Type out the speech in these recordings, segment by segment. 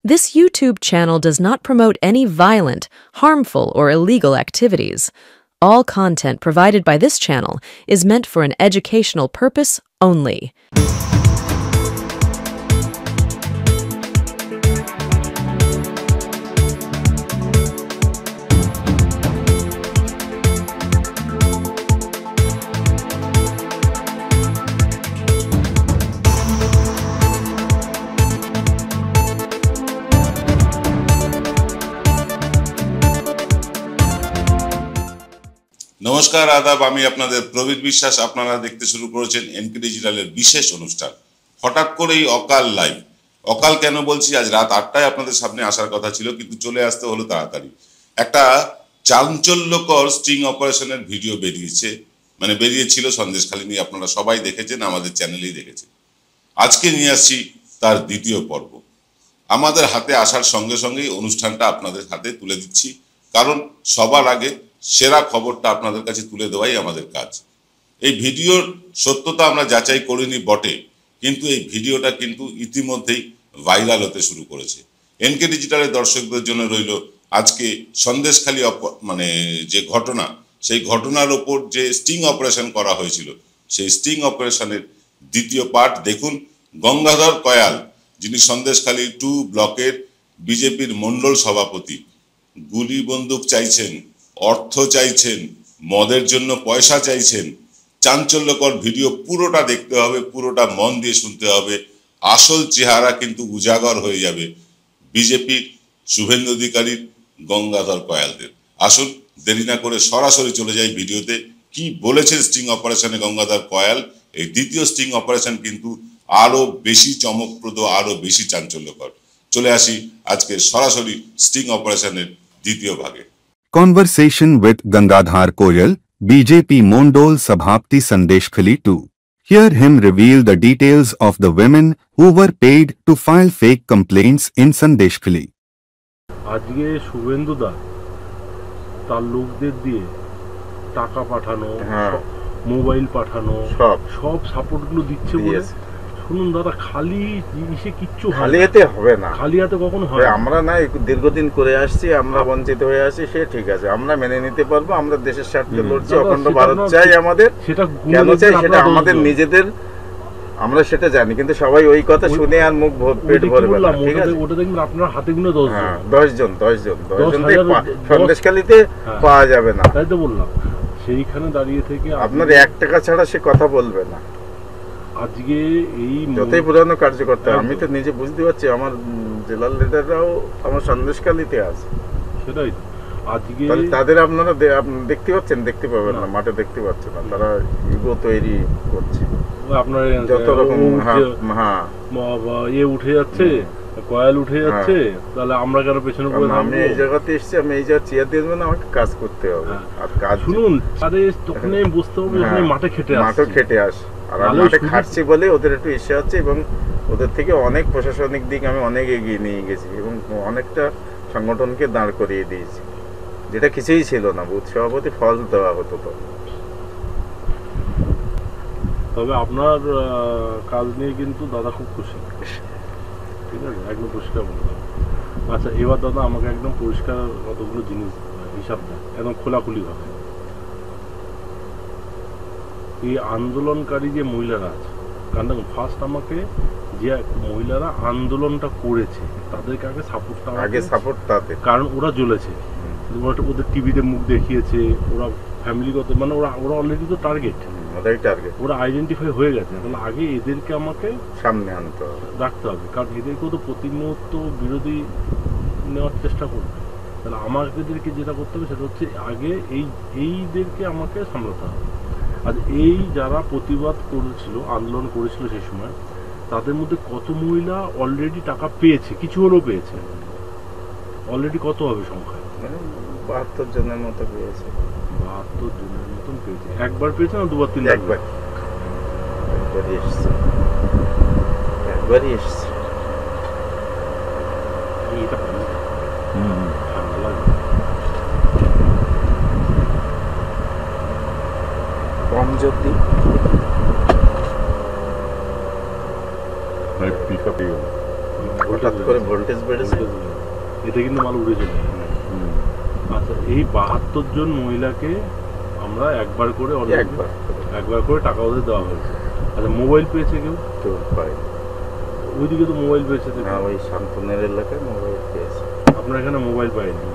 This YouTube channel does not promote any violent, harmful, or illegal activities. All content provided by this channel is meant for an educational purpose only. নমস্কার আদাব, আমি আপনাদের প্রবীর বিশ্বাস। আপনারা দেখতে শুরু করেছেন এনকে ডিজিটালের বিশেষ অনুষ্ঠান হঠাৎ করেই অকাল লাইভ। অকাল কেন বলছি, আজ রাত 8টায় আপনাদের সামনে আসার কথা ছিল, কিন্তু চলে আসতে হলো তাড়াতাড়ি। একটা চাঞ্চল্যকর স্টিং অপারেশনের ভিডিও বেরিয়েছিল সন্দেশখালী নিয়ে। আপনারা সবাই দেখেছেন, আমাদের চ্যানেলেই দেখেছেন। আজকে নিয়ে আসছি তার দ্বিতীয় পর্ব। আমাদের হাতে আসার সঙ্গে সঙ্গেই অনুষ্ঠানটা আপনাদের হাতে তুলে দিচ্ছি, কারণ সবার আগে সেরা খবরটা আপনাদের কাছে তুলে দেওয়াই আমাদের কাজ। এই ভিডিওর সত্যতা আমরা যাচাই করিনি বটে, কিন্তু এই ভিডিওটা কিন্তু ইতিমধ্যেই ভাইরাল হতে শুরু করেছে। এনকে ডিজিটালের দর্শকদের জন্য রইল আজকে সন্দেশখালী যে ঘটনা, সেই ঘটনার ওপর যে স্টিং অপারেশন করা হয়েছিল, সেই স্টিং অপারেশনের দ্বিতীয় পার্ট দেখুন। গঙ্গাধর কয়াল, যিনি সন্দেশখালী 2 ব্লকের বিজেপির মণ্ডল সভাপতি, গুলি বন্দুক চাইছেন, অর্থ চাইছেন, মদের জন্য পয়সা চাইছেন। চাঞ্চল্যকর ভিডিও, পুরোটা দেখতে হবে, পুরোটা মন দিয়ে শুনতে হবে। আসল চেহারা কিন্তু উজাগর হয়ে যাবে বিজেপির শুভেন্দু অধিকারীর, গঙ্গাধর কয়ালদের। আসুন দেরি না করে সরাসরি চলে যাই ভিডিওতে। কি বলেছে স্টিং অপারেশনে গঙ্গাধর কয়াল? এই দ্বিতীয় স্টিং অপারেশন কিন্তু আরো বেশি চমকপ্রদ, আরো বেশি চাঞ্চল্যকর। চলে আসি আজকে সরাসরি স্টিং অপারেশনের দ্বিতীয় ভাগে। Conversation with Gangadhar Koyal, BJP Mondol Sabhapti Sandeshkhali 2. Hear him reveal the details of the women who were paid to file fake complaints in Sandeshkhali. আজকে শুভেন্দুদা তার লোকদের দিয়ে টাকা পাঠানো, মোবাইল পাঠানো, সব সাপোর্টগুলো দিচ্ছে বলে। শুনুন দাদা, খালি জিনিসে কিচ্ছু খালি হাতে হবে না, খালি হাতে কখনো হয়। আমরা না দীর্ঘদিন করে আসছি, আমরা বঞ্চিত হয়ে আসছি, সে ঠিক আছে, আমরা মেনে নিতে পারবো। আমরা দেশের স্বার্থে লড়ছি, অখণ্ড ভারত চাই আমাদের। সেটা কেন চাই সেটা আমাদের নিজেদের, আমরা সেটা জানি, কিন্তু সবাই ওই কথা শুনে আর মুখ পেট ভরবে না। ঠিক আছে, ওটা দেখবেন আপনার হাতে গুনে 10 জন সন্দেশখালীতে পাওয়া যাবে না। তাই তো বললাম, সেইখানে দাঁড়িয়ে থেকে আপনার 1 টাকা ছাড়া সে কথা বলবে না। আজকে এই যতই পুরানো কার্যকর্তা, আমি তো নিজে বুঝতে পারছি, আমার জেলার লিডাররাও আমার সন্দেশখালীতে আছে। সেটাই আজকে তাদের আপনারা দেখতে পাচ্ছেন, দেখতে পাবেন না, মাঠে দেখতে পাচ্ছেন না, তারা ইগো তৈরি করছে। আপনার যত রকম উঠে যাচ্ছে, কয়াল উঠে যাচ্ছে, তাহলে আমরা কেন পেছনে পড়ে থাকবো? আমি এই জায়গাতে এসেছি, আমি এই জায়গা চেয়ার দিয়ে দেবেন, আমাকে কাজ করতে হবে। আর কাজ শুনুন, আরে তখন আমি বুঝতে পারবো মাঠে খেটে আসে। আর মাঠে খাটছি বলে ওদের একটু ইচ্ছা হচ্ছে, এবং ওদের থেকে অনেক প্রশাসনিক দিক আমি অনেক এগিয়ে নিয়ে গেছি, এবং অনেকটা সংগঠনকে দাঁড় করিয়ে দিয়েছি, যেটা কিছুই ছিল না। বুথ সভাপতি ফল দেওয়া হতো। তো তবে আপনার কাজ নিয়ে কিন্তু দাদা খুব খুশি, ঠিক আছে, একদম পরিষ্কার বললাম। আচ্ছা, এবার দাদা আমাকে একদম পরিষ্কার কতগুলো জিনিস হিসাব দেয়, একদম খোলাখুলি ভাবে। এই আন্দোলনকারী যে মহিলারা আছে, কারণ দেখুন, ফার্স্ট আমাকে যে মহিলারা আন্দোলনটা করেছে তাদেরকে আগে সাপোর্ট তাদের, কারণ ওরা জ্বলেছে, ওদের টিভিতে মুখ দেখিয়েছে, ওরা ফ্যামিলিগত, ওরা অলরেডি তো টার্গেট, ওরা আইডেন্টিফাই হয়ে গেছে। তাহলে আগে এদেরকে আমাকে সামনে আনতে হবে, রাখতে হবে, কারণ এদেরকেও তো প্রতিনিয়ত বিরোধী নেওয়ার চেষ্টা করবে। তাহলে আমাদেরকে যেটা করতে হবে সেটা হচ্ছে আগে এইদেরকে আমাকে সামলাতে হবে। আর এই যারা প্রতিবাদ করেছিল, আন্দোলন করেছিল সেই সময়, তাদের মধ্যে কত মহিলা অলরেডি টাকা পেয়েছে, কিছু হলেও পেয়েছে অলরেডি? কত হবে সংখ্যা? 72 জনের মতো পেয়েছে। 72 জনের মতন পেয়েছে। একবার পেয়েছে না দুবার, তিনবার? একবারই এসছে। এটা কম যদি হঠাৎ করে বলল ভোল্টেজ বেড়েছে, এটা কিন্তু মাল উড়ে চলে যায়। আচ্ছা, এই 72 জন মহিলাকে আমরা একবার করে টাকা ওদের দেওয়া হয়েছে। আচ্ছা, মোবাইল পেয়েছে কেউ? কেউ পায় ওইদিকে তো মোবাইল পেয়েছে। না, ওই শান্তনের এলাকায় মোবাইল পেয়েছে, আপনার এখানে মোবাইল পাইনি।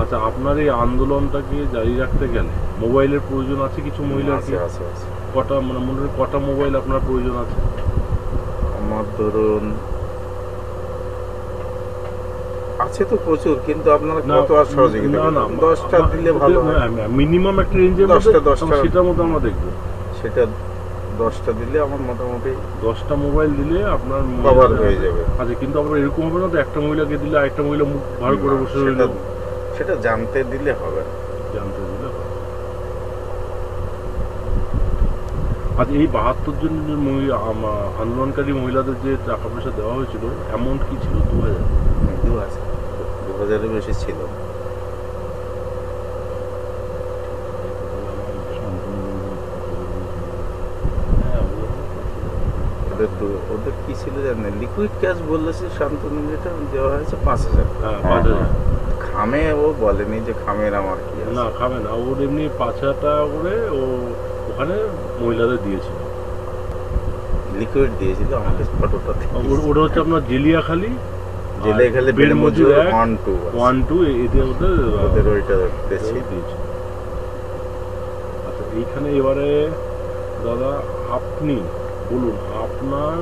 আচ্ছা, আপনার এই আন্দোলনটাকে জারি রাখতে গেলে মোবাইলের প্রয়োজন আছে কিছু মহিলার? আছে আছে আছে। কটা, মানে মনে হয় কটা মোবাইল আপনার প্রয়োজন আছে? আমার ধরুন আছে তো প্রচুর, কিন্তু আপনারা কত আর সহযোগিতা করবেন? 10টা দিলে ভালো হয়। মিনিমাম একটা রেঞ্জের মধ্যে 10টা সেটার মধ্যে আমরা দেখব। সেটা 10টা দিলে আমার মোটামুটি 10টা মোবাইল দিলে আপনার কভার হয়ে যাবে। আচ্ছা, কিন্তু আবার এরকম হবে না তো একটা মহিলাকে দিলে আরেকটা মহিলা মুখ ভার করে বসে রইল? সেটা জানতে দিলে হবে, জানতে দিলে হবে। আচ্ছা, এই 72 জন আন্দোলনকারী মহিলাদের যে টাকা পয়সা দেওয়া হয়েছিল, অ্যামাউন্ট কি ছিল? 2000-এর বেশি ছিল। ওদের কি ছিল জানেন? লিকুইড ক্যাশ বলেছে শান্তনু, যেটা দেওয়া হয়েছে 5000। খামে ও বলেনি যে খামের আমার কি আছে। না, খামে না, ওর এমনি 5000 টাকা করে ও ওখানে মহিলাদের দিয়েছিল, লিকুইড দিয়েছিল। আমাকে ফটোটা ওটা হচ্ছে আপনার জেলিয়াখালি বেড মজুর 1-2 এতে ওদের ওইটা দিয়েছে। আচ্ছা, এইখানে এবারে দাদা আপনি বলুন, আপনার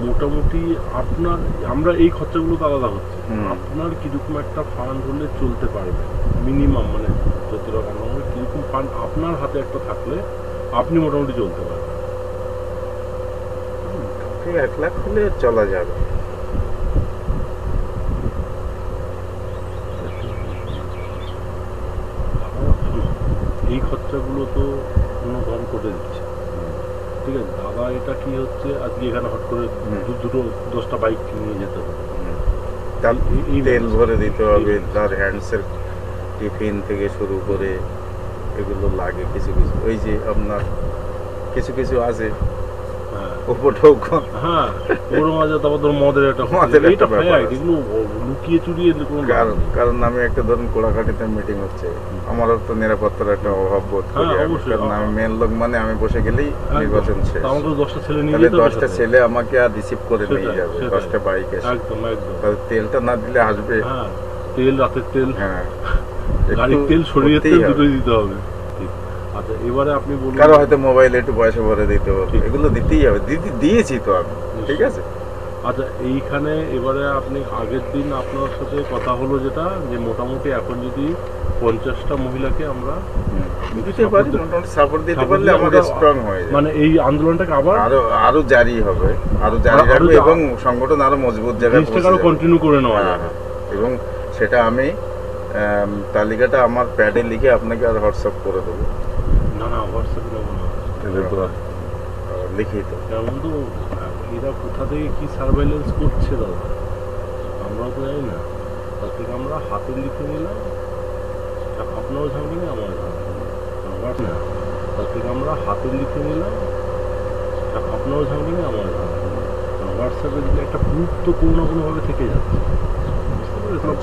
মোটামুটি আপনার, আমরা এই খরচাগুলো তো আলাদা হচ্ছে, আপনার কিরকম একটা ফান্ড হলে চলতে পারবে মিনিমাম, মানে যত রকম কিরকম ফান্ড আপনার হাতে একটা থাকলে আপনি মোটামুটি চলতে পারবেন? 1 লাখ হলে চলা যাবে। এই খরচাগুলো তো অন্য ধরন করে দিচ্ছে, ঠিক আছে দাদা? এটা কি হচ্ছে, আজকে এখানে হট করে 10টা বাইক নিয়ে যেতে হবে, তেল ভরে দিতে হবে, তার হ্যান্ডসের টিফিন থেকে শুরু করে এগুলো লাগে কিছু কিছু। ওই যে আপনার কিছু কিছু আছে কারণ আমি একটা ধরুন কোড়াকাটিতে মিটিং হচ্ছে, আমারও তো নিরাপত্তার একটা অভাব বোধ করি, কারণ আমি মেন লোক, মানে আমি বসে গেলেই নির্বাচন শেষ। 10টা ছেলে আমাকে আর রিসিভ করে নিয়ে যাবে, 10টা বাইক এসে, তেলটা না দিলে আসবে, তেল, রাতের তেল, হ্যাঁ গাড়ির তেল, শরীরের তেল দুটোই দিতে হবে। আচ্ছা, এবারে আপনি বলুন, কারো হয়তো মোবাইলে একটু পয়সা ভরে দিতে হবে, এগুলো দিতেই হবে, দিয়েছি তো আমি, ঠিক আছে। আচ্ছা, এইখানে এবারে আপনি আগের দিন আপনার সাথে কথা হলো যেটা, যে মোটামুটি এখন যদি 50টা মহিলাকে আমরা দিতে পারি, মোটামুটি সাপোর্ট দিতে পারলে আমাদের স্ট্রং হয়ে যাবে, মানে এই আন্দোলনটাকে আবার আরো জারি হবে, আরো জারি রাখবে, এবং সংগঠন আরো মজবুত জায়গায় কন্টিনিউ করে নেওয়া যাবে। এবং সেটা আমি তালিকাটা আমার প্যাডে লিখে আপনাকে আর হোয়াটসঅ্যাপ করে দেবো। না না, হোয়াটসঅ্যাপে দেবো না, লিখিত। যেমন তো এরা কোথা থেকে কি সার্ভেলেন্স করছে দাদা আমরা তো জানি না, তার থেকে আমরা হাতে লিখে নিলাম, আপনারও ঝামেলা আমারও ঝামেলা, না তার থেকে আমরা হাতে লিখে নিলাম, আপনারও ঝামেলা আমারও ঝামেলা। হোয়াটসঅ্যাপে দিলে একটা প্রুফ তো কোনো না কোনোভাবে থেকে যাচ্ছে,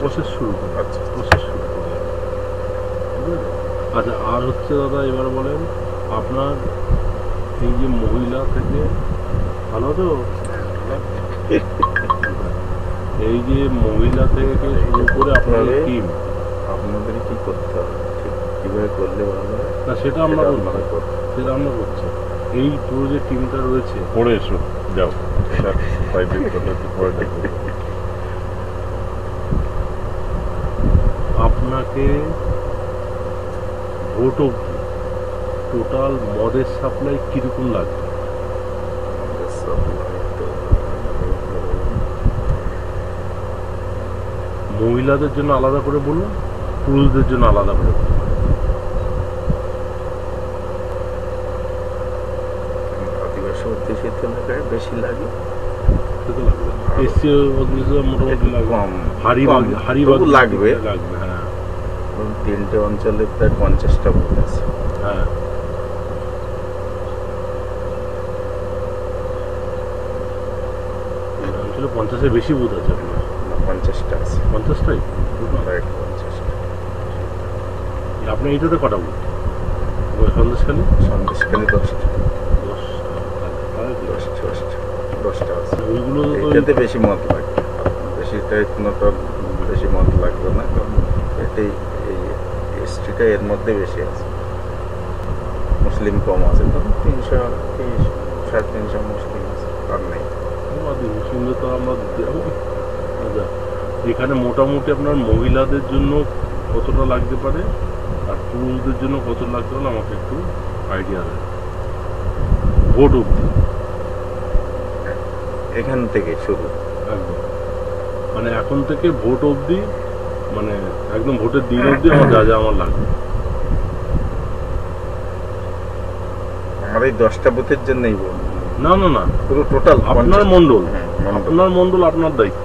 প্রসেস শুরু করে, প্রসেস শুরু করে। আচ্ছা, আর হচ্ছে দাদা এবার বলেন, আপনার এই যে মহিলা থেকে ভালো তো, এই যে মহিলা থেকে শুরু করে আপনাদের টিম, আপনাদের কি করতে হবে, কিভাবে করলে ভালো হয়, না সেটা আমরা করছি। এই পুরো যে টিমটা রয়েছে, পড়ে এসো যাও, আপনাকে ভোট টোটাল মদের সাপ্লাই কিরকম লাগবে? মহিলাদের জন্য আলাদা করে বলুন, পুরুষদের জন্য আলাদা করে বলুন। আদিবাসী অধ্যুষিত এলাকায় বেশি লাগে, মোটামুটি লাগবে। হ্যাঁ, 3টে অঞ্চলে প্রায় 50টা বুথ আছে। হ্যাঁ, ছিল 50-এর বেশি বোধ আছে আপনার। 50টা আছে। 50টাই? রাইট, 50টা। আপনি এইটাতে কটা বুথ? সন্দেশখালী? সন্দেশখালী 10টা। 10টা আছে। ওইগুলো তো এটাতে বেশি মত লাগবে, বেশিটা কোনোটা বেশি মত লাগবে না, কারণ এটাই এই হিস্ট্রিটা এর মধ্যে বেশি আছে। মুসলিম কম আছে, তখন 330 350 মুসলিম আছে, আর নেই। মুসলিমদের তো আমরা দেবো। আচ্ছা, এখানে মোটামুটি আপনার মহিলাদের জন্য কতটা লাগতে পারে আর পুরুষদের জন্য কত লাগতে পারে আমাকে একটু আইডিয়া দেয়, ভোট অবধি এখান থেকে শুরু একদম, মানে এখন থেকে ভোট অবধি, মানে একদম ভোটের দিন অবধি আমার যা যা আমার লাগবে। আমার এই 10টা বুথের জন্যই বলবো। না না না, পুরো টোটাল আপনার মন্ডল, আপনার মন্ডল, আপনার দায়িত্ব।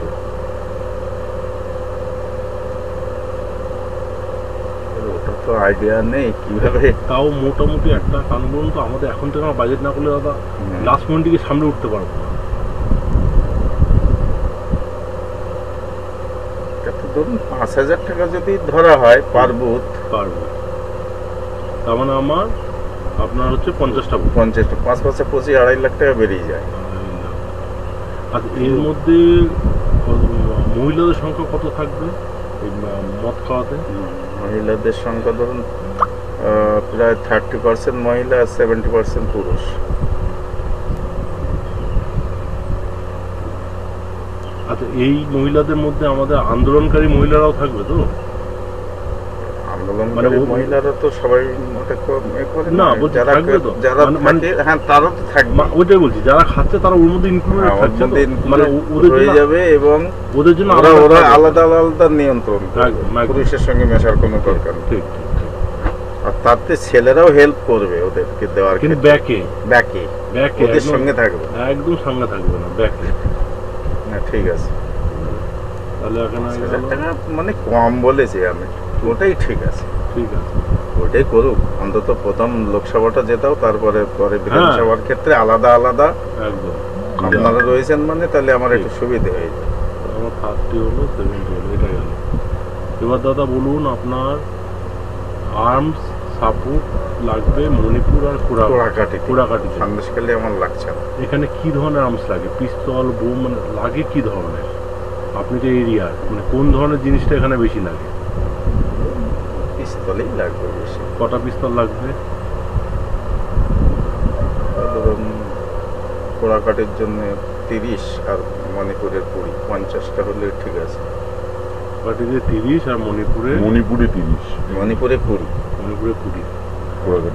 ওটা তো আইডিয়া নেই কিভাবে। তাও মোটামুটি একটা কারণ বলুন তো, আমাদের এখন থেকে আমার বাজেট না করলে দাদা লাস্ট মোমেন্টে সামনে উঠতে পারবো না। ধরুন 5,000 টাকা যদি ধরা হয় পার বুথ, তার মানে আমার আপনার হচ্ছে 50টা বুথ, 50টা 5 5 25 2.5 লাখ টাকা বেরিয়ে যায়। আর এর মধ্যে মহিলাদের সংখ্যা কত থাকবে এই মদ খাওয়াতে? মহিলাদের সংখ্যা ধরুন প্রায় 30% মহিলা, 70% পুরুষ। আচ্ছা, এই মহিলাদের মধ্যে আমাদের আন্দোলনকারী মহিলারাও থাকবে তো? আন্দোলনকারী মহিলারা তো সবাই ওটা করে না, যারা থাকে হ্যাঁ তারা তো থাকবে, ওইটাই বলছি, যারা খাচ্ছে তারা ওর মধ্যে ইনক্লুডেড থাকছে, মানে ওদের হয়ে যাবে, এবং ওদের জন্য ওরা আলাদা আলাদা নিয়ন্ত্রণ করবে, পুরুষের সঙ্গে মেশার কোনো দরকার নেই। ঠিক, আর তাতে ছেলেরাও হেল্প করবে ওদেরকে দেওয়ার, কিন্তু ব্যাকে ওদের সঙ্গে থাকবে, একদম সঙ্গে থাকবে না, ব্যাকে। না ঠিক আছে, তাহলে এখানে মানে কম বলেছি আমি, ওটাই ঠিক আছে, ঠিক আছে, ওটাই করুক। অন্তত প্রথম লোকসভাটা জেতাও, তারপরে পরে বিধানসভার ক্ষেত্রে আলাদা আলাদা একদম আপনারা রয়েছেন, মানে তাহলে আমার একটু সুবিধা হয়ে যায়। আমার 30 হলো, 70 হলো, এটা গেল। এবার দাদা বলুন, আপনার আর্মস সাপোর্ট লাগবে মণিপুর আর কুড়াকাটি। সন্দেশখালী আমার লাগছে না। এখানে কি ধরনের আর্মস লাগে? পিস্তল, বোম, মানে লাগে কি ধরনের? আপনি তো এরিয়ার, মানে কোন ধরনের জিনিসটা এখানে বেশি লাগে? পিস্তলই লাগবে বেশি। কটা পিস্তল লাগবে? ধরুন কুড়াকাটির জন্য 30 আর মণিপুরের 20, 50টা হলে ঠিক আছে। কুড়াকাটিতে 30 আর মণিপুরে 30, মণিপুরে 20,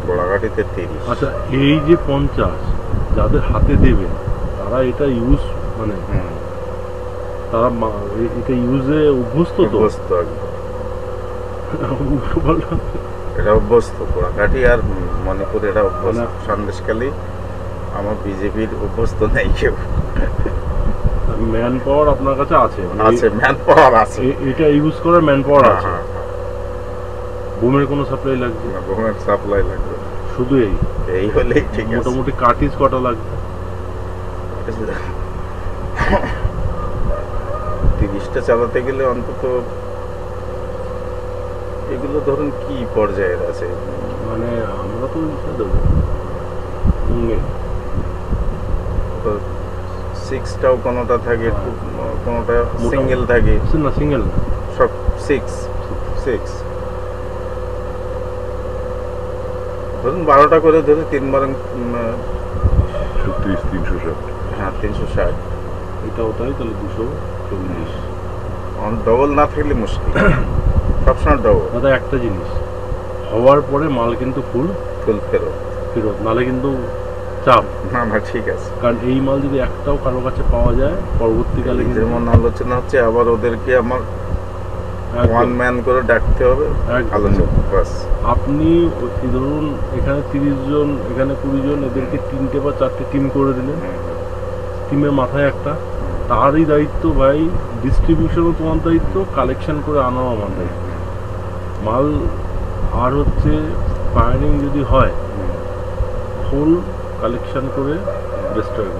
কুড়াকাটিতে 30। আচ্ছা, এই যে 50 যাদের হাতে দেবেন, তারা এটা ইউজ, মানে তারা এটা ইউজে অভ্যস্ত তো? এটা অভ্যস্ত, কুড়াকাটি আর মণিপুর এটা অভ্যস্ত। সন্দেশখালী আমার বিজেপির অভ্যস্ত নেই কেউ। ম্যান পাওয়ার আপনার কাছে আছে? আছে, ম্যান পাওয়ার আছে, এটা ইউজ করার ম্যান পাওয়ার আছে। বোমের কোনো সাপ্লাই লাগবে না? বোমের সাপ্লাই লাগবে শুধু এই হলেই ঠিক আছে। মোটামুটি কার্টিজ কটা লাগবে? 30টা চালাতে গেলে অন্তত এগুলো ধরুন কি পর্যায়ের আছে, মানে আমরা তো দেবো 6টাও কোনোটা থাকে, কোনোটা সিঙ্গেল থাকে না, সিঙ্গেল সব 6 ধরুন 12টা করে ধরে 3 বার 360। হ্যাঁ 360, এটা ওটাই, তাহলে 240। ডবল না থাকলে মুশকিল, সবসময় ডবল। দাদা একটা জিনিস, হওয়ার পরে মাল কিন্তু ফুল ফেরত, নাহলে কিন্তু চাপ। না ঠিক আছে, কারণ এই মাল যদি একটাও কারো কাছে পাওয়া যায় পরবর্তীকালে, যেমন আলোচনা হচ্ছে, আবার ওদেরকে আমার ওয়ান ম্যান করে ডাকতে হবে আলোচনা। আপনি ধরুন এখানে 30 জন, এখানে 20 জন, এদেরকে 3টে বা 4টে টিম করে দিলেন, টিমের মাথায় একটা, তারই দায়িত্ব ভাই, ডিস্ট্রিবিউশনও তোমার দায়িত্ব, কালেকশন করে আনাও আমার দায়িত্ব। মাল আর হচ্ছে ফায়ারিং যদি হয়, ফুল কালেকশন করে ডিস্ট্রয়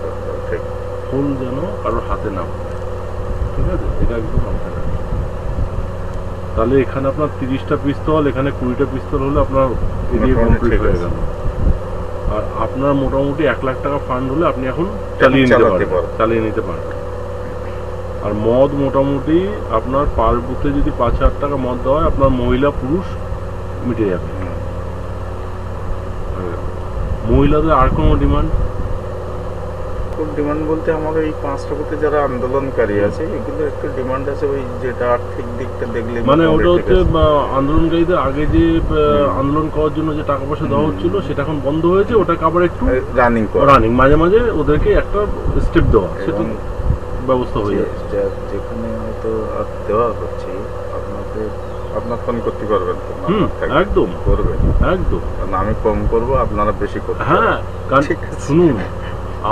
করতে, ঠিক। খোল যেন কারোর হাতে না পড়ে, ঠিক আছে, এটা একদম মাথায় রাখবেন। তাহলে এখানে আপনার 30টা পিস্তল, এখানে 20টা পিস্তল হলে আপনার এরিয়া কমপ্লিট হয়ে গেল। আর আপনার মোটামুটি 1 লাখ টাকা ফান্ড হলে আপনি এখন চালিয়ে নিতে পারবেন। আর মদ মোটামুটি আপনার পার বুথে যদি 5,000 টাকা মদ দেওয়া হয়, আপনার মহিলা পুরুষ মিটে যাবে। মহিলাদের আর কোনো ডিমান্ড? ডিমান্ড বলতে আমাদের এই 5টা বুথে যারা আন্দোলনকারী আছে এগুলো একটু ডিমান্ড আছে, ওই যেটা আর্থিক দিকটা দেখলে মানে ওটা হচ্ছে আন্দোলনকারীদের আগে যে আন্দোলন করার জন্য যে টাকা পয়সা দেওয়া হচ্ছিল সেটা এখন বন্ধ হয়েছে, ওটাকে আবার একটু রানিং মাঝে মাঝে ওদেরকে একটা স্টেপ দেওয়া, সেটা ব্যবস্থা হয়ে যাচ্ছে। যেখানে হয়তো দেওয়া হচ্ছে আপনার ফোন করতে পারবেন, একদম করবেন, একদম আমি কম করবো, আপনারা বেশি করবেন। হ্যাঁ, শুনুন,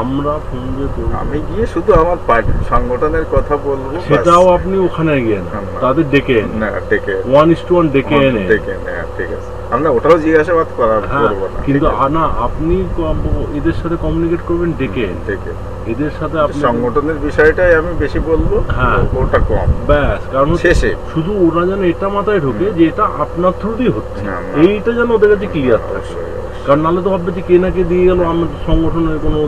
আমরা ফোন দিয়ে আমি গিয়ে শুধু আমার সংগঠনের কথা বলবো, সেটাও আপনি ওখানে গিয়ে তাদের ডেকে না, ডেকে 1:1 ডেকে এনে, ঠিক আছে, আমরা ওটাও জিজ্ঞাসাবাদ করবো না, কিন্তু না, আপনি এদের সাথে কমিউনিকেট করবেন ডেকে এদের সাথে। আপনি সংগঠনের বিষয়টাই আমি বেশি বলবো, হ্যাঁ ওটা কম ব্যাস, কারণ শেষে শুধু ওরা যেন এটা মাথায় ঢোকে যে এটা আপনার থ্রুতেই হচ্ছে, এইটা যেন ওদের কাছে ক্লিয়ার থাকে। কারণ নাহলে তো ভাববে যে কে না কে দিয়ে গেল, আমার সংগঠনের কোনো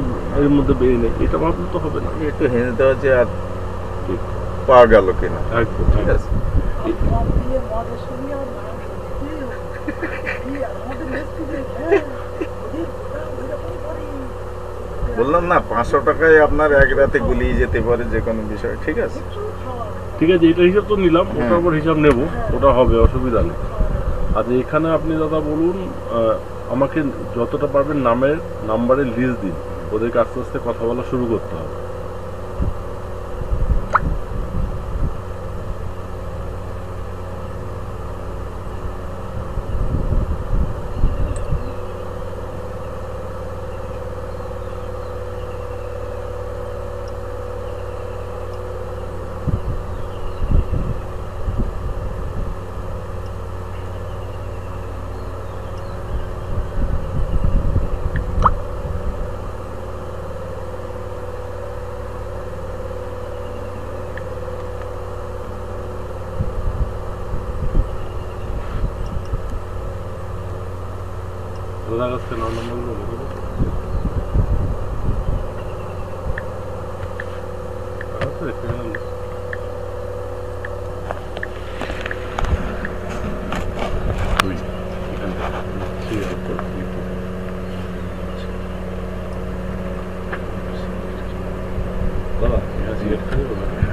এর মধ্যে বেরিয়ে নেই, এটা ভাবলে তো হবে না। একটু হেঁটে দেওয়া যে আর পাওয়া গেল কিনা, একদম ঠিক আছে। বললাম না, 500 টাকায় আপনার এক রাতে গুলিয়ে যেতে পারে যে কোনো বিষয়, ঠিক আছে, ঠিক আছে, এটা হিসাব তো নিলাম, ওটার উপর হিসাব নেব, ওটা হবে, অসুবিধা নেই। আর এখানে আপনি দাদা বলুন, আমাকে যতটা পারবেন নাম্বারের লিস্ট দিন, ওদেরকে আস্তে আস্তে কথা বলা শুরু করতে হবে। দাদার কাছে নম্বরগুলো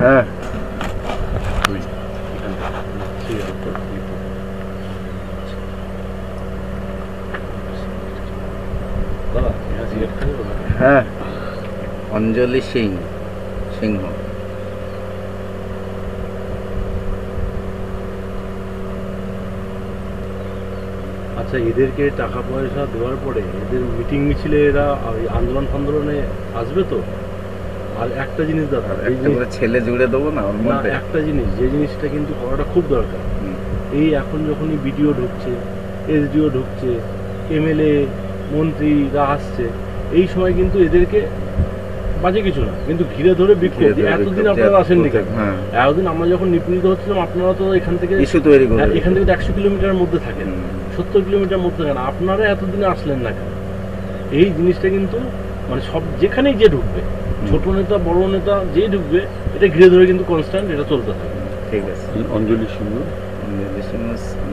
হ্যাঁ, হ্যাঁ, অঞ্জলি সিংহ। আচ্ছা, এদেরকে টাকা পয়সা দেওয়ার পরে এদের মিটিং মিছিলে এরা আন্দোলনে আসবে তো? আর একটা জিনিস দাদা, ছেলে জুড়ে দেবো না, একটা জিনিস, যে জিনিসটা কিন্তু করাটা খুব দরকার, এই এখন যখনই বিডিও ঢুকছে, এসডিও ঢুকছে, এমএলএ মন্ত্রীরা আসছে, এই সময় কিন্তু এদেরকে বাজে কিছু না, কিন্তু ঘিরে ধরে বিক্ষোভ, এতদিন আপনারা আসেননি কেন? এতদিন আমরা যখন নিপীড়িত হচ্ছিলাম, আপনারা তো এখান থেকে 100 কিলোমিটারের মধ্যে থাকেন, 70 কিলোমিটার মধ্যে থাকেন, আপনারা এতদিনে আসলেন না কেন? এই জিনিসটা কিন্তু মানে সব যেখানেই যে ঢুকবে, ছোট নেতা বড় নেতা যে ঢুকবে, এটা ঘিরে ধরে কিন্তু কনস্ট্যান্ট এটা চলতে থাকে। ঠিক আছে। অঞ্জলি সিংহ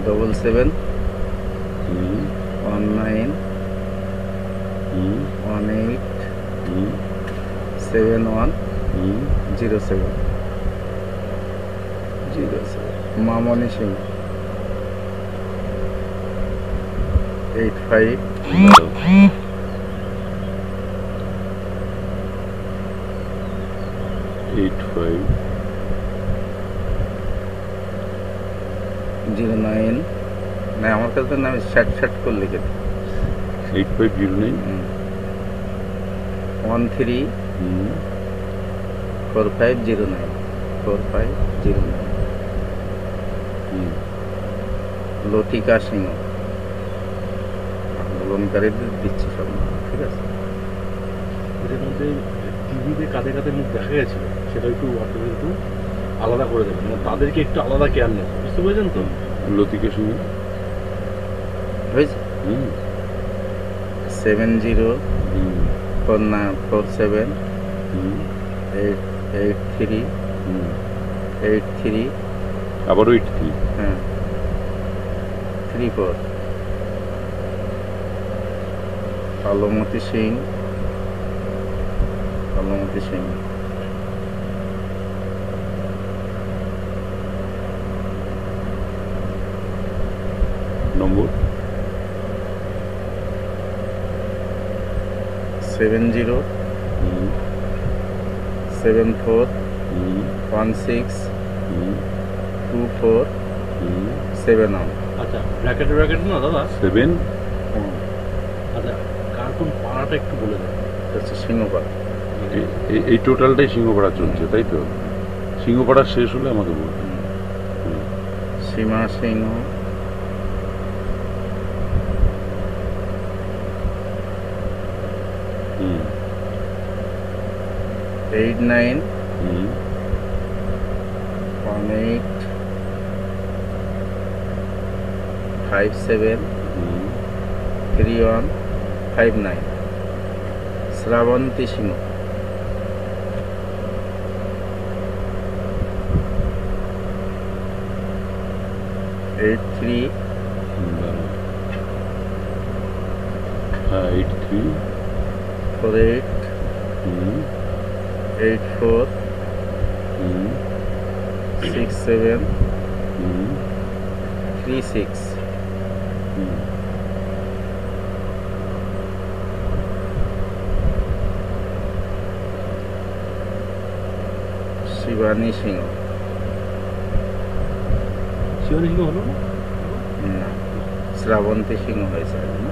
77 19 18 71 07 মামনি সিং 85 09 না, আমার কাছে নাম শার্ট করে লিখে 8509 13 4509 লতিকা সিংহ। আন্দোলনকারীদের দিচ্ছি সব, ঠিক আছে। এদের মধ্যে টিভিতে কাঁধে কাঁধে মুখ দেখা গেছিল সেটা একটু আপনি কিন্তু আলাদা করে দেবেন, মানে তাদেরকে একটু আলাদা কেয়ার নেবেন, বুঝতে পেরেছেন তো? লতিকা সঙ্গে হয়েছে 7049478383 আবারও 83 হ্যাঁ 34 আলমতি সিং নম্বর 7074162471 আচ্ছা ব্র্যাকেট না দাদা 7 আচ্ছা কার কোন পাড়াটা একটু বলে দেন। হচ্ছে সিংহপাড়া। এই টোটালটাই সিংহপাড়া চলছে তাই তো? সিংহপাড়া শেষ হলে আমাকে বলবেন। সীমা সিংহ, হুম 8918573159 শ্রাবন্তী সিংহ, 83 হ্যাঁ 83 48 হুম 84 হুম 67 হুম 36 হুম শিবানী সিংহ, শিবানী সিংহ হলো না? না শ্রাবন্তী সিংহ হয়েছে না?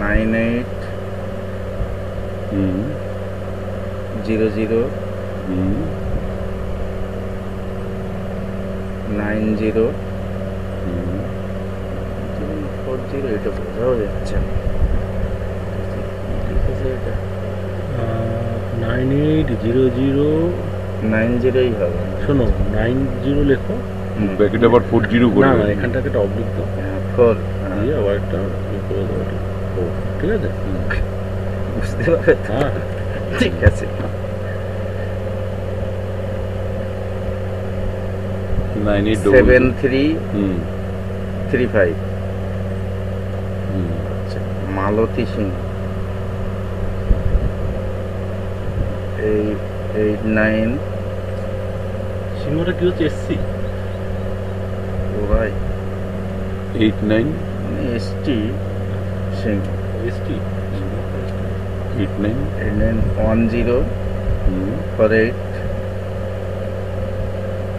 98 হুম 00 হুম 90 হুম 40 এটা বোঝাও যাচ্ছে না। ঠিক আছে, এটা 9800 90ই হবে। শোনো 90 লেখো, ব্র্যাকেট আবার 40 করে না না এখানটাকে একটা অবলিক দাও 4 দিয়ে আবার একটা ইয়ে করে দাও, এটা 4, ঠিক আছে? বুঝতে পারবে তো? হ্যাঁ ঠিক আছে। 7335 আচ্ছা মালতী সিং, 89 সিংহটা কি হচ্ছে? এসসি ওরাই 89 এসটি সিং, এসটি 89 10 হুম 48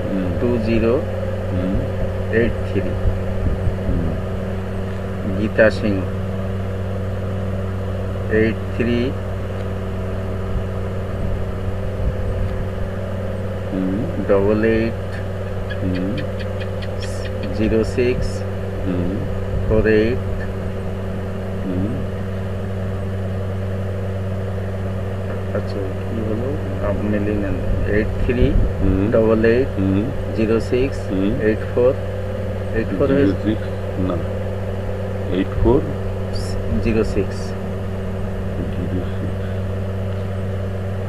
হুম 20 হুম 83 হুম গীতা সিং, 83 হুম 88 হুম 06 হুম 48 হুম আচ্ছা কি হলো মিলি নেন 83 হুম 88 হুম 06 হুম 84 84 হয়েছে? 06 না 84 06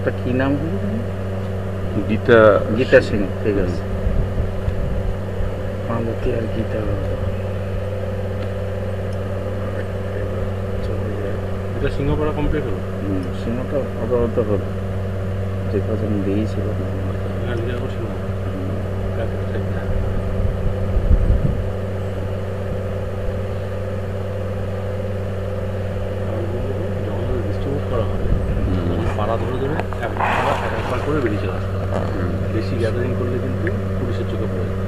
তা কি নাম হলো? গীতা গীতা সিং, ঠিক আছে। মালতী আর গীতা এটা সিংহপাড়া কমপ্লিট হলো। সিংহটা আপাতত হলো, যে কজন দিয়েছিল আজকে আবার সিংহ যখন ডিস্ট্রিবিউট করা হবে পাড়া ধরে ধরে একবার করে বেরিয়ে চলে আসতে হবে। বেশি গ্যাদারিং করলে কিন্তু পুলিশের চোখে পড়ে যাবে।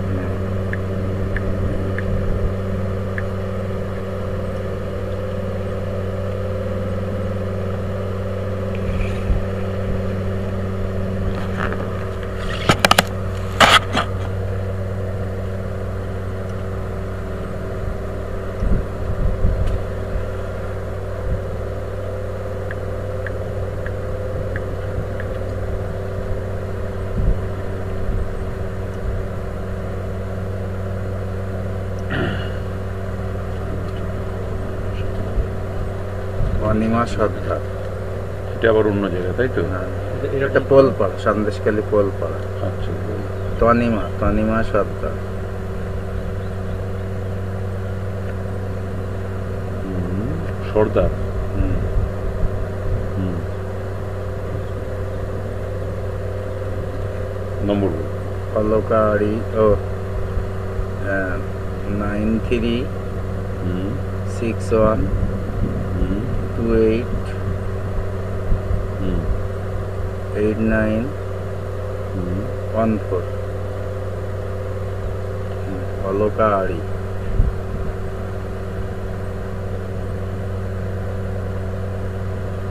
তনিমা সর্দার। এটা আবার অন্য জায়গা, তাই তো? এটা পোলপাড়া, সন্দেশখালী পোলপাড়া। আচ্ছা, তনিমা সর্দার। সর্দার। নম্বর অলকারি 9361288914 অলকারি।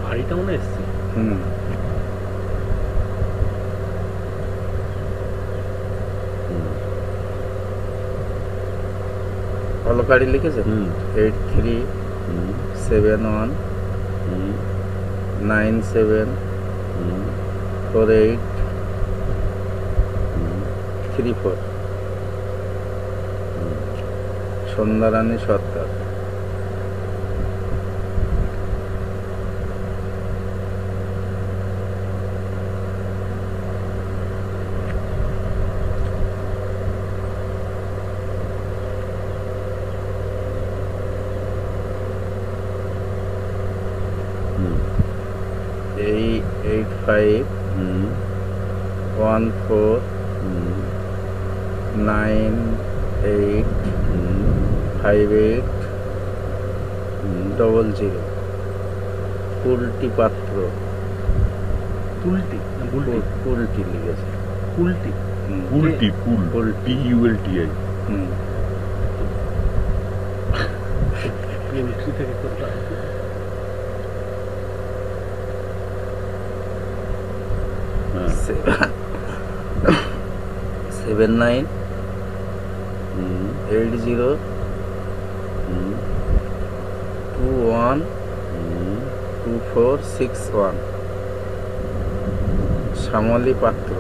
আড়িটা মনে এসছে। অলকারি লিখেছে 8371974834 সন্ধ্যারানী সর্দার। এই 8514985800 কুলটি পাত্র। কুলটি লিখেছে। PULTI। থেকে 7980212461 শ্যামলী পাত্র।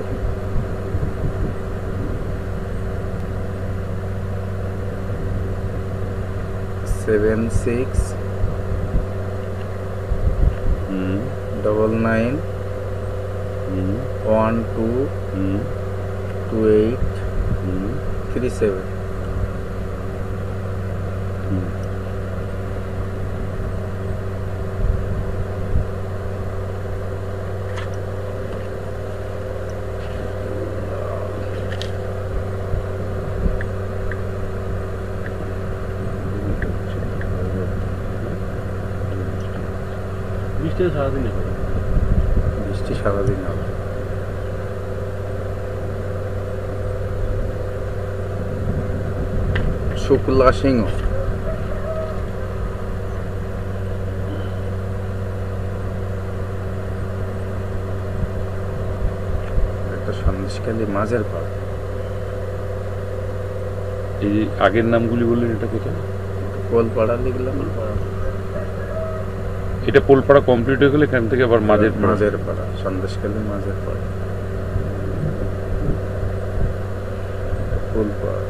7699122837। বৃষ্টি সারাদিন হবে। বৃষ্টি সারাদিন হবে। শুক্লা সিংহ। একটা সন্দেশখালী মাঝের পাড়া। এই আগের নামগুলি বললেন, এটা কোথায়? পোলপাড়া লিখলাম। এটা পোলপাড়া কমপ্লিট হয়ে গেলে এখান থেকে আবার মাঝের পাড়া, সন্দেশখালী মাঝের পাড়া, পোলপাড়া।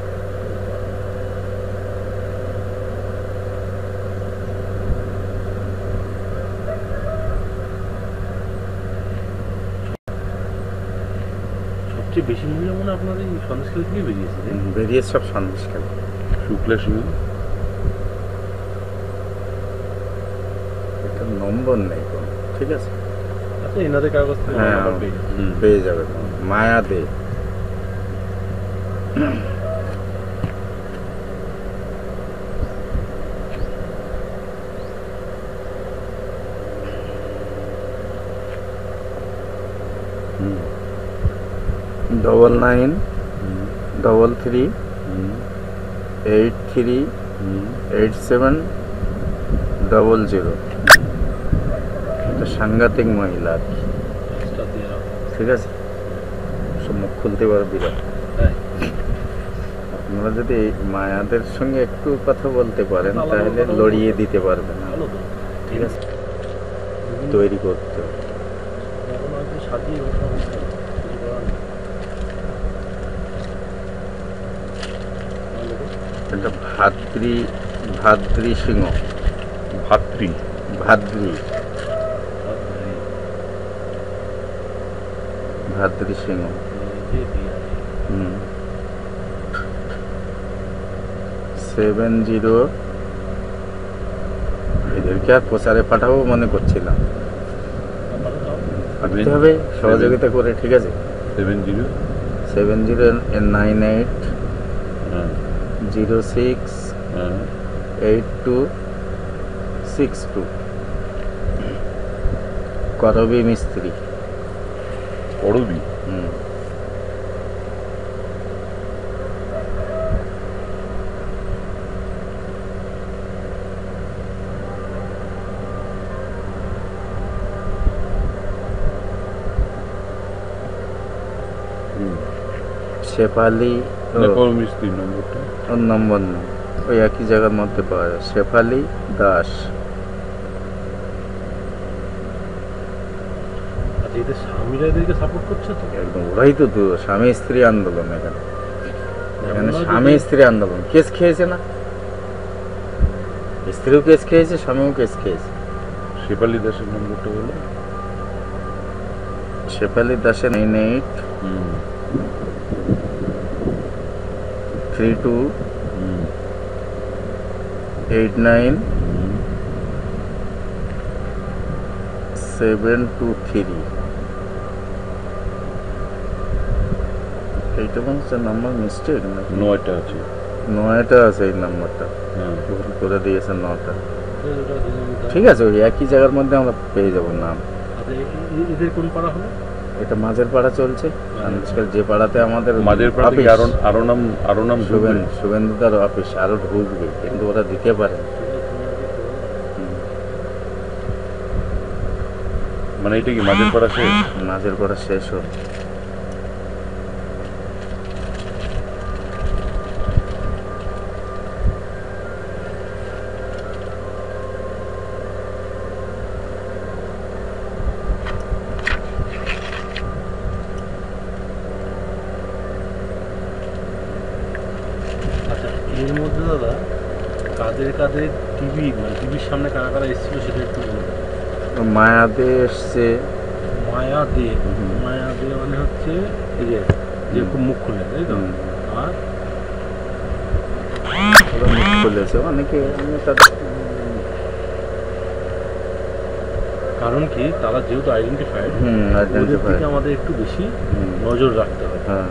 সবচেয়ে বেশি মহিলা মনে আপনাদের এই সন্দেশখালী থেকে বেরিয়েছে সব সন্দেশখালী। শুক্লা সিংহ। নম্বর নেই কোন, ঠিক আছে? আচ্ছা, এনাদের কাগজ পেয়ে যাবে। মায়া দে। ডবল 9933838700। সাংঘাতিক মহিলা আর কি, ঠিক আছে? সব মুখ খুলতে পারবি না। আপনারা যদি মায়াদের সঙ্গে একটু কথা বলতে পারেন তাহলে লড়িয়ে দিতে পারবেন, ঠিক আছে? তৈরি করতে হবে। এটা ভাদ্রী সিংহ। ভাদ্রি ভাদ্রি সিংহ। 70 এদেরকে আর প্রচারে পাঠাবো মনে করছিলাম, পাঠাতে হবে সহযোগিতা করে। ঠিক আছে, 7098 068262 করবি মিস্ত্রি। করবি শেফালি মিস্ত্রির নম্বরটা ওর নম্বর না, ওই একই জায়গার মধ্যে পাওয়া যায়। শেফালি দাস। এদের স্বামীরা এদেরকে সাপোর্ট করছে তো একদম, ওরাই তো স্বামী স্ত্রী আন্দোলন। এখানে এখানে স্বামী স্ত্রী আন্দোলন। কেস খেয়েছে না, স্ত্রীও কেস খেয়েছে, স্বামীও কেস খেয়েছে। শেফালি দাসের নম্বরটা বলো। শেফালি দাসের 98 32 89 723। এইটা মনে নাম্বার মিস্টেক না, 9টা আছে, 9টা আছে এই নাম্বারটা, ভুল করে দিয়েছে 9টা। ঠিক আছে, ওই একই জায়গার মধ্যে আমরা পেয়ে যাবো নাম। এদের কোন পাড়া হলো? এটা মাঝের পাড়া চলছে। আজকাল যে পাড়াতে আমাদের মাঝের পাড়া থেকে আরো নাম শুভেন্দুদার অফিস আরো ঢুকবে, কিন্তু ওরা দিতে পারে। মানে এটা কি মাঝের পাড়া শেষ? মাঝের পাড়া শেষ হল। এর মধ্যে দাদা কাদের কাদের টিভি, মানে টিভির সামনে কারা কারা এসেছিল সেটা একটু বলে দেন। মায়া দে এসছে। মায়া দে, মায়া দে মানে হচ্ছে এই যে খুব মুখ খুলে, তাই তো? আর মুখ খুলেছে অনেকে। আমি তাদের কারণ কি, তারা যেহেতু আইডেন্টিফাইড, ওদের থেকে আমাদের একটু বেশি নজর রাখতে হবে। হ্যাঁ,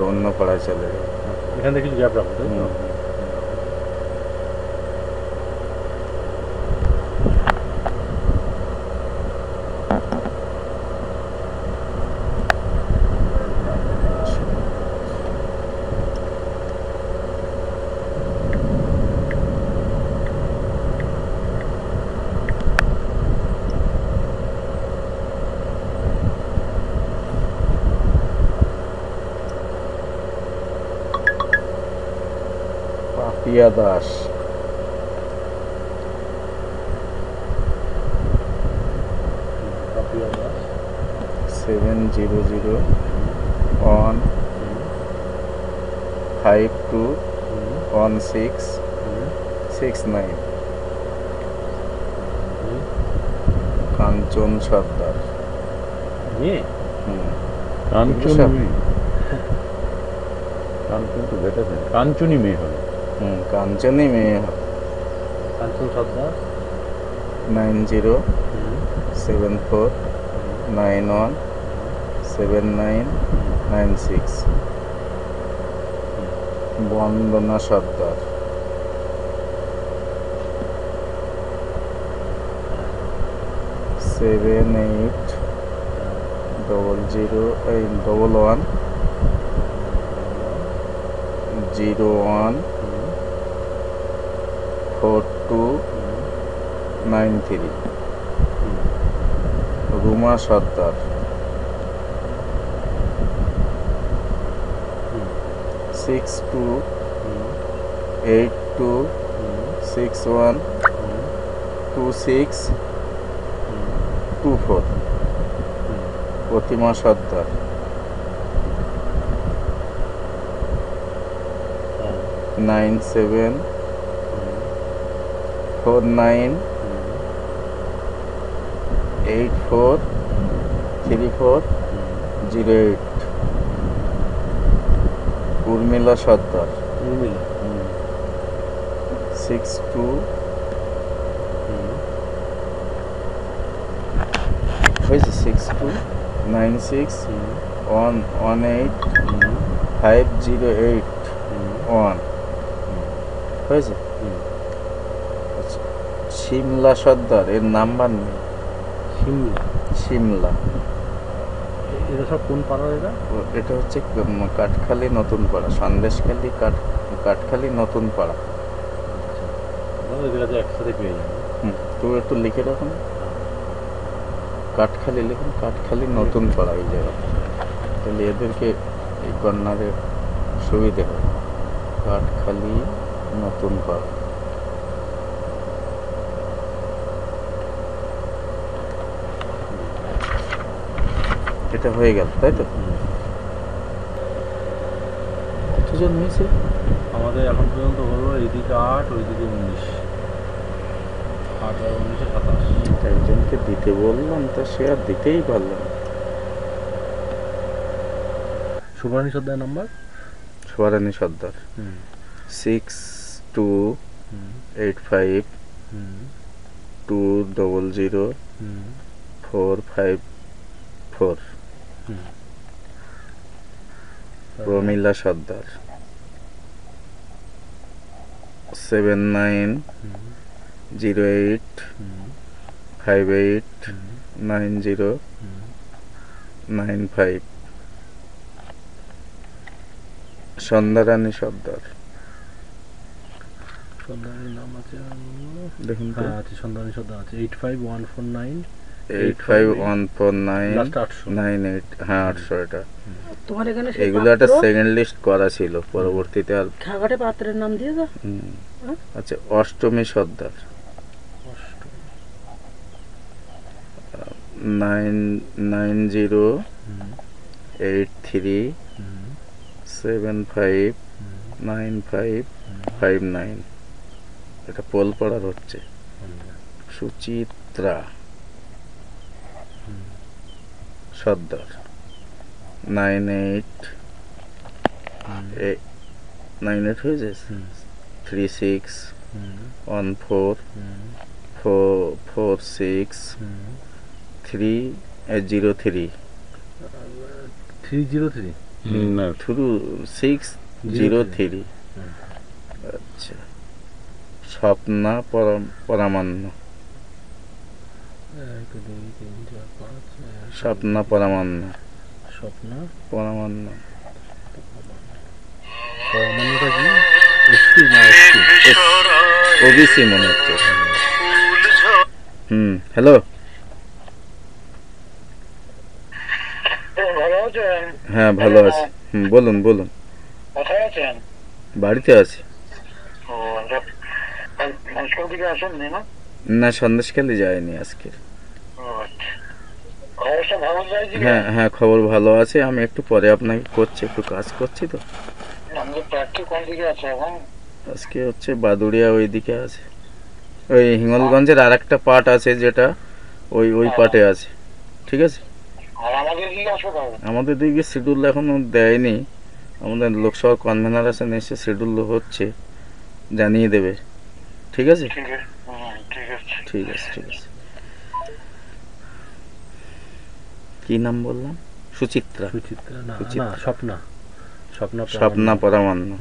অন্য পাড়ায় চলে যাবে। এখান থেকে কিছু গ্যাপ রাখো, তাই তো? পাপিয়া দাস। পাপিয়া দাস 7001521669। কাঞ্চন সর্দার। কাঞ্চনী মেয়ে হবে। কাঞ্চনী মেয়ে হবে। কাঞ্চন সর্দার 9074917996। বন্দনা সর্দার 7800110101 4293 রুমা সর্দার 6282612624 প্রতিমা সর্দার 9749843408 উর্মিলা সর্দার 62 হয়েছে 6296118508 হয়েছে। আচ্ছা, শিমলা সর্দার এর নাম্বার নেই। শিমলা এটা সব কোন পাড়া? এটা হচ্ছে কাঠখালি নতুন পাড়া, সন্দেশখালি কাঠখালি নতুন পাড়া। একসাথে পেয়ে যাবে। তো একটু লিখে রাখুন, কাঠখালি লিখুন, কাঠখালি নতুন পাড়া এই জায়গা, তাহলে এদেরকে এই কর্নারের সুবিধে হয়। কাঠখালি নতুন পাড়া। এটা হয়ে গেল, তাই তো? কতজন হয়েছে আমাদের এখন পর্যন্ত? হলো এইদিকে 8, ওইদিকে 19, 8 আর 19 27। একজনকে দিতে বললাম, তা সে আর দিতেই পারলাম। সুবর্ণী সর্দার নাম্বার? সুবর্ণী সর্দার 6285200454। প্রমিলা সর্দার 7908589095। সন্ধ্যারানী সর্দার সন্ধ্যারানীর নাম আছে দেখুন তো। আছে সন্ধ্যারানী সর্দার আছে 85149898। হ্যাঁ 800। এটা তোমার এখানে এগুলো একটা সেকেন্ড লিস্ট করা ছিল, পরবর্তীতে আর খাগাটে পাত্রের নাম দিয়ে দাও। আচ্ছা, অষ্টমী সর্দার 9083759559। এটা পোলপাড়ার হচ্ছে। সুচিত্রা সর্দার 98 হয়েছে 36144603 603। আচ্ছা, স্বপ্না পরামান্য স্বপ্না পরামান্য ওবিসি মনে হচ্ছে। হ্যালো, হ্যাঁ ভালো আছি। বলুন বলুন। বাড়িতে আছি। না, সন্দেশখালি যায়নি আজকে। হ্যাঁ হ্যাঁ, খবর ভালো আছে। আমি একটু পরে আপনাকে করছি, একটু কাজ করছি তো। আজকে হচ্ছে বাদুড়িয়া ওই দিকে আছে, ওই হিঙ্গলগঞ্জের আর একটা পার্ট আছে যেটা ওই পার্টে আছে। ঠিক আছে, আমাদের দিকে শিডিউল এখনো দেয়নি। আমাদের লোকসভা কনভেনার আছে, নিশ্চয়ই শিডিউল হচ্ছে, জানিয়ে দেবে। ঠিক আছে, ঠিক আছে, ঠিক আছে। কি নাম বললাম? সুচিত্রা। স্বপ্না পরামান্য।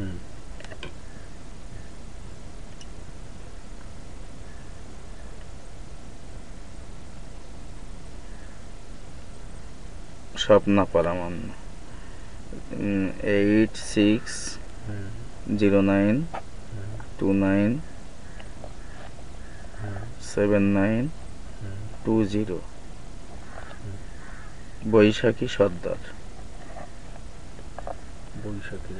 স্বপ্না পরামান্য 860929 7920 বৈশাখী সর্দার বৈশাখী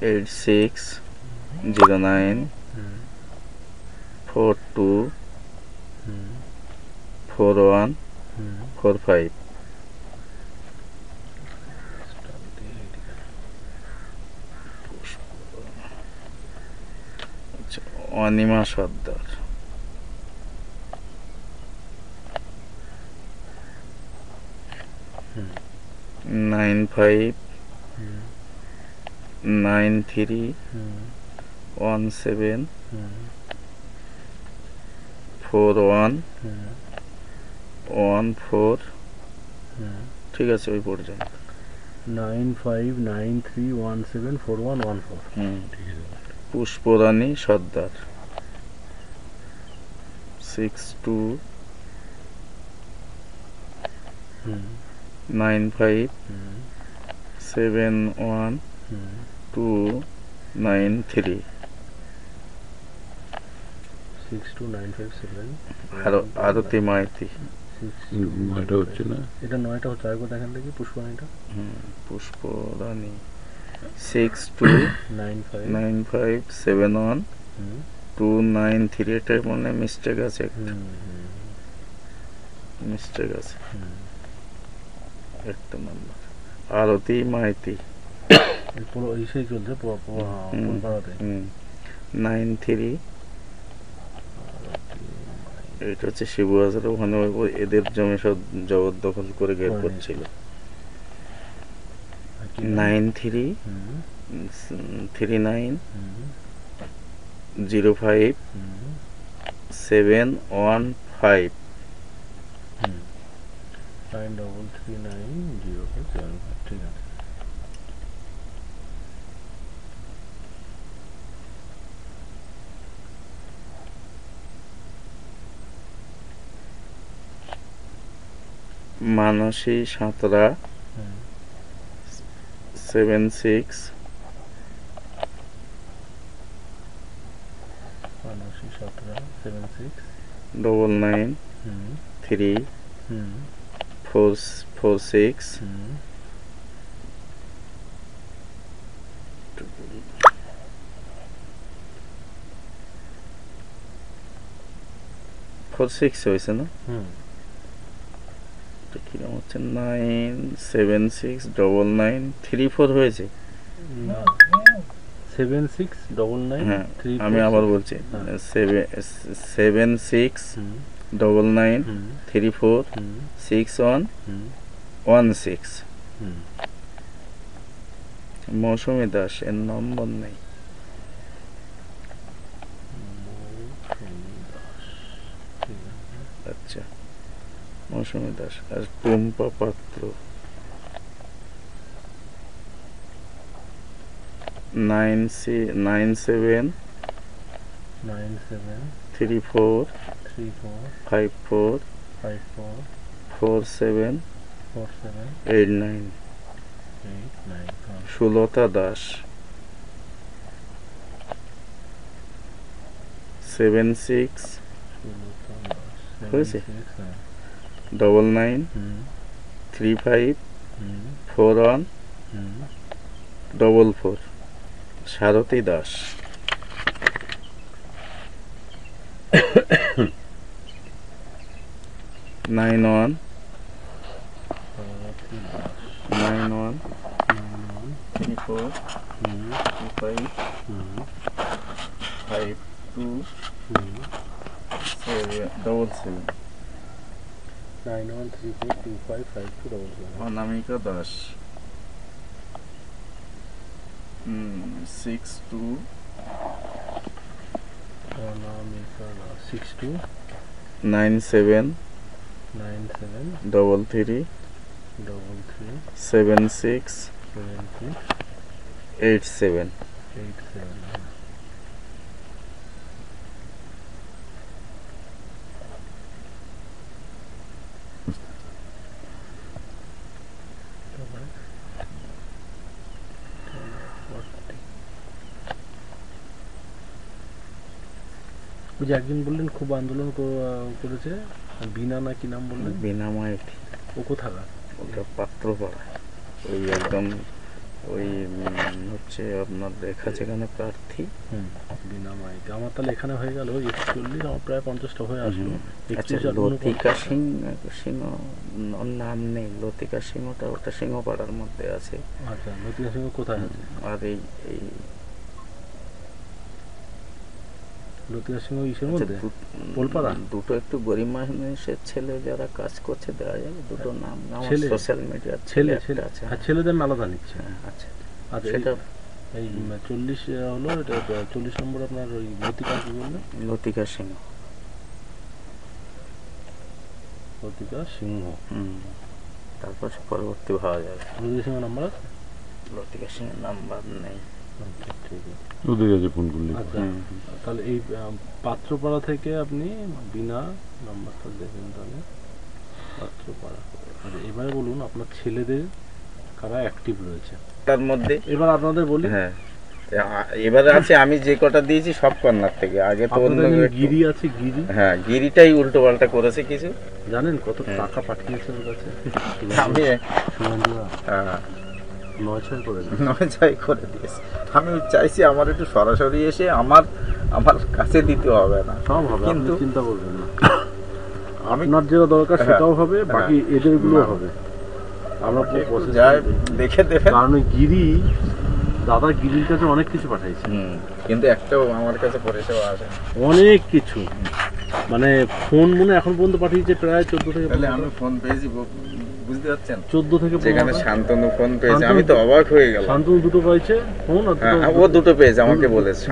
8609 42 41 45 অনিমা সর্দার 95 93 17 41 14 ঠিক আছে ওই পর্যন্ত 9593174114 ঠিক আছে পুষ্পরানী সর্দার 62 95 71293 62957 আরতি মাইতি নয়টা হচ্ছে না এটা 9টা হচ্ছে আরেকবার দেখেন দেখি পুষ্পরানীটা পুষ্পরানী 629571 এটার মনে মিস্টেক আছে একটা নাম্বার আরতি মাইতি পুরো ইসেই চলছে পুরোপাড়াতে 93 এটা হচ্ছে শিবু হাজার ওখানে এদের জমি সব জবরদখল করে ঘের করছিল 93 39 05 715 93390 ঠিক আছে মানসী সাঁতরা 76 মানসী সাঁতরা 76 99 3 446 46 হয়েছে না কিরকম হচ্ছে 9769934 হয়েছে 7699 আমি আবার বলছি 7699346116 মৌসুমী দাস এর নম্বর নেই আচ্ছা মৌসুমী দাস আর টুম্পা পাত্র 97 34 54 47 89 সুলতা দাস 76 হয়েছে 99 35 41 44 সারথী দাস 91 34 35 52 777 9134255277 অনামিকা দাস 62 অনামিকা দাস 62 97 33 76 87 87 ওই যে একদিন বললেন খুব আন্দোলন করেছে, বিনা না কি নাম বললেন? বিনা মাইতি। ও কোথাকার? ওটা পাত্রপাড়া, ওই একদম ওই হচ্ছে আপনার লেখা যেখানে প্রার্থী। বিনা মাইতি। আমার তাহলে এখানে হয়ে গেল 41, আমার প্রায় 50টা হয়ে আসলো। লতিকা সিংহ ওর নাম নেই, লতিকা সিংহটা ওটা সিংহপাড়ার মধ্যে আছে। আচ্ছা, লতিকা সিংহ কোথায় আছে? আর এই লতিকা সিংহ ইসের মধ্যে পোলপাড়া। দুটো একটু গরিব মানুষের ছেলে যারা কাজ করছে দেওয়া যাবে দুটো নাম, সোশ্যাল মিডিয়ার ছেলে আছে। হ্যাঁ, ছেলেদের আলাদা নিচ্ছে। আচ্ছা আচ্ছা, এটা এই 40 হলো, এটা 40 নম্বর আপনার ওই লতিকা কি বললেন? লতিকা সিংহ। লতিকা সিংহ। তারপর পরবর্তী ভাবা যাবে। লতিকা সিংহ নাম্বার আছে? লতিকা সিংহ নাম্বার নেই। ঠিক আছে, ওদের কাছে ফোন করলে। আচ্ছা, তাহলে এই পাত্রপাড়া থেকে আপনি বিনা নাম্বারটা দেখেন তাহলে। পাত্রপাড়া। আচ্ছা, এবারে বলুন আপনার ছেলেদের কারা অ্যাক্টিভ রয়েছে তার মধ্যে। এবার আপনাদের বলি। হ্যাঁ, এবারে আছে আমি যে কটা দিয়েছি সব কর্নার থেকে। আগে তো অন্য গিরি আছে, গিরি। হ্যাঁ, গিরিটাই উল্টো পাল্টা করেছে কিছু। জানেন কত টাকা পাঠিয়েছে ওর কাছে? আমি হ্যাঁ 9-6 করে দিয়েছি। আমি চাইছি আমার একটু সরাসরি এসে আমার কাছে দিতে হবে না, সব হবে, কিন্তু চিন্তা করবেন না। আপনার যেটা দরকার সেটাও হবে, বাকি এদেরগুলো হবে। আমরা যাই দেখে দেবেন। কারণ গিরি দাদা গিরির কাছে অনেক কিছু পাঠাইছে, কিন্তু একটাও আমার কাছে পরিষেবা আসে অনেক কিছু। মানে ফোন মনে এখন পর্যন্ত পাঠিয়েছে প্রায় 14 থেকে। তাহলে আমি ফোন পেয়েছি, বুঝতে পারছেন, 14 থেকে 15। যেখানে শান্তনু ফোন পেয়েছে, আমি তো অবাক হয়ে গেলাম। শান্তনু দুটো পাইছে ফোন, ও দুটো পেয়েছে, আমাকে বলেছে।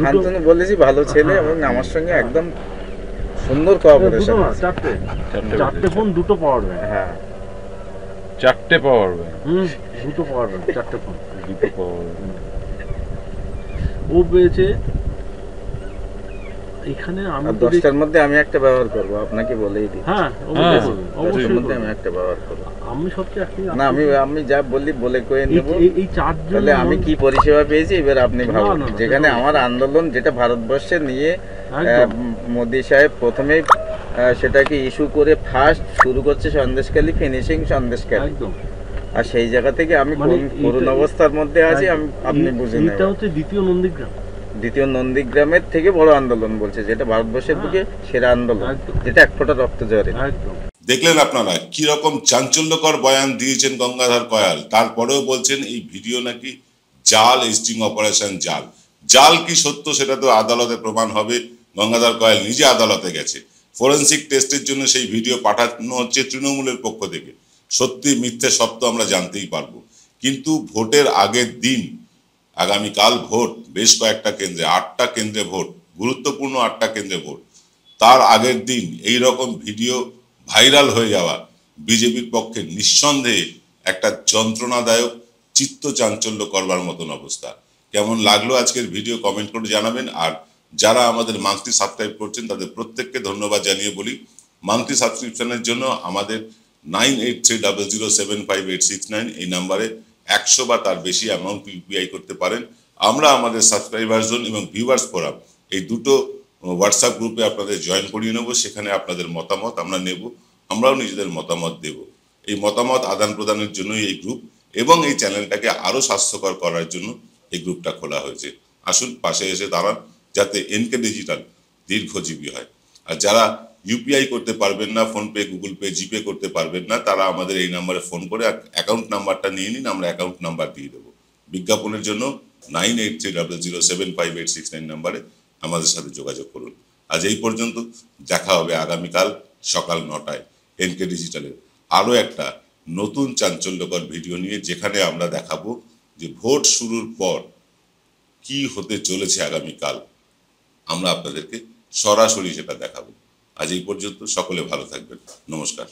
শান্তনু বলেছি ভালো ছেলে এবং আমার সঙ্গে একদম সুন্দর কোঅপারেশন। চারটে ফোন, দুটো পাওয়ার ব্যাংক। হ্যাঁ, 4টে পাওয়ার ব্যাংক। দুটো পাওয়ার ব্যাংক, 4টে ফোন, দুটো পাওয়ার ব্যাংক ও পেয়েছে। এখানে আমি 10টার মধ্যে আমি একটা ব্যবহার করব, আপনাকে বলেই দিই। হ্যাঁ, অবশ্যই মধ্যে আমি একটা ব্যবহার করব। আমি সবচেয়ে না, আমি যা বললি বলে কয়ে নেব। এই চারজন, তাহলে আমি কি পরিষেবা পেয়েছি এবার আপনি ভাবুন। যেখানে আমার আন্দোলন, যেটা ভারতবর্ষে নিয়ে মোদি সাহেব প্রথমেই সেটাকে ইস্যু করে ফার্স্ট শুরু করছে সন্দেশখালী, ফিনিশিং সন্দেশখালী। একদম। আর সেই জায়গা থেকে আমি করুণ অবস্থার মধ্যে আছি, আপনি বুঝে নেন। এটা হচ্ছে দ্বিতীয় নন্দীগ্রামের থেকে বড় আন্দোলন বলছে, যেটা ভারতবর্ষের বুকে সেরা আন্দোলন, যেটা এক ফোঁটা রক্ত ঝরে। দেখলেন আপনারা কি রকম চাঞ্চল্যকর বয়ান দিয়েছেন গঙ্গাধর কয়াল। তারপরেও বলছেন এই ভিডিও নাকি জাল, স্টিং অপারেশন জাল। জাল কি সত্য সেটা তো আদালতে প্রমাণ হবে। গঙ্গাধর কয়াল নিজে আদালতে গেছে, ফরেন্সিক টেস্টের জন্য সেই ভিডিও পাঠানো হচ্ছে তৃণমূলের পক্ষ থেকে। সত্যি মিথ্যে সব তো আমরা জানতেই পারবো, কিন্তু ভোটের আগের দিন, আগামীকাল ভোট, বেশ কয়েকটা কেন্দ্রে, 8টা কেন্দ্রে ভোট, গুরুত্বপূর্ণ 8টা কেন্দ্রে ভোট। তার আগের দিন এই রকম ভিডিও ভাইরাল হয়ে যাওয়া বিজেপির পক্ষে নিঃসন্দেহে একটা যন্ত্রণাদায়ক, চিত্ত চাঞ্চল্য করবার মতন অবস্থা। কেমন লাগলো আজকের ভিডিও কমেন্ট করে জানাবেন। আর যারা আমাদের মান্থলি সাবস্ক্রাইব করছেন তাদের প্রত্যেককে ধন্যবাদ জানিয়ে বলি, মান্থলি সাবস্ক্রিপশনের জন্য আমাদের 9830075869 এই নাম্বারে 100 বা তার বেশি অ্যামাউন্ট ইউপিআই করতে পারেন। আমরা আমাদের সাবস্ক্রাইবার জোন এবং ভিউয়ার্স ফোরাম, এই দুটো হোয়াটসঅ্যাপ গ্রুপে আপনাদের জয়েন করিয়ে নেব। সেখানে আপনাদের মতামত আমরা নেব, আমরাও নিজেদের মতামত দেব। এই মতামত আদান প্রদানের জন্যই এই গ্রুপ, এবং এই চ্যানেলটাকে আরও স্বাস্থ্যকর করার জন্য এই গ্রুপটা খোলা হয়েছে। আসুন পাশে এসে দাঁড়ান, যাতে এনকে ডিজিটাল দীর্ঘজীবী হয়। আর যারা ইউপিআই করতে পারবেন না, ফোনপে, গুগল পে, জিপে করতে পারবেন না, তারা আমাদের এই নাম্বারে ফোন করে অ্যাকাউন্ট নাম্বারটা নিয়ে নিন, আমরা অ্যাকাউন্ট নাম্বার দিয়ে দেবো। বিজ্ঞাপনের জন্য 9830075869 নাম্বারে আমাদের সাথে যোগাযোগ করুন। আজ এই পর্যন্ত, দেখা হবে আগামীকাল সকাল 9টায় এনকে ডিজিটালের আরও একটা নতুন চাঞ্চল্যকর ভিডিও নিয়ে, যেখানে আমরা দেখাবো যে ভোট শুরুর পর কি হতে চলেছে আগামীকাল। আমরা আপনাদেরকে সরাসরি সেটা দেখাবো। আজ এই পর্যন্ত, সকলে ভালো থাকবেন, নমস্কার।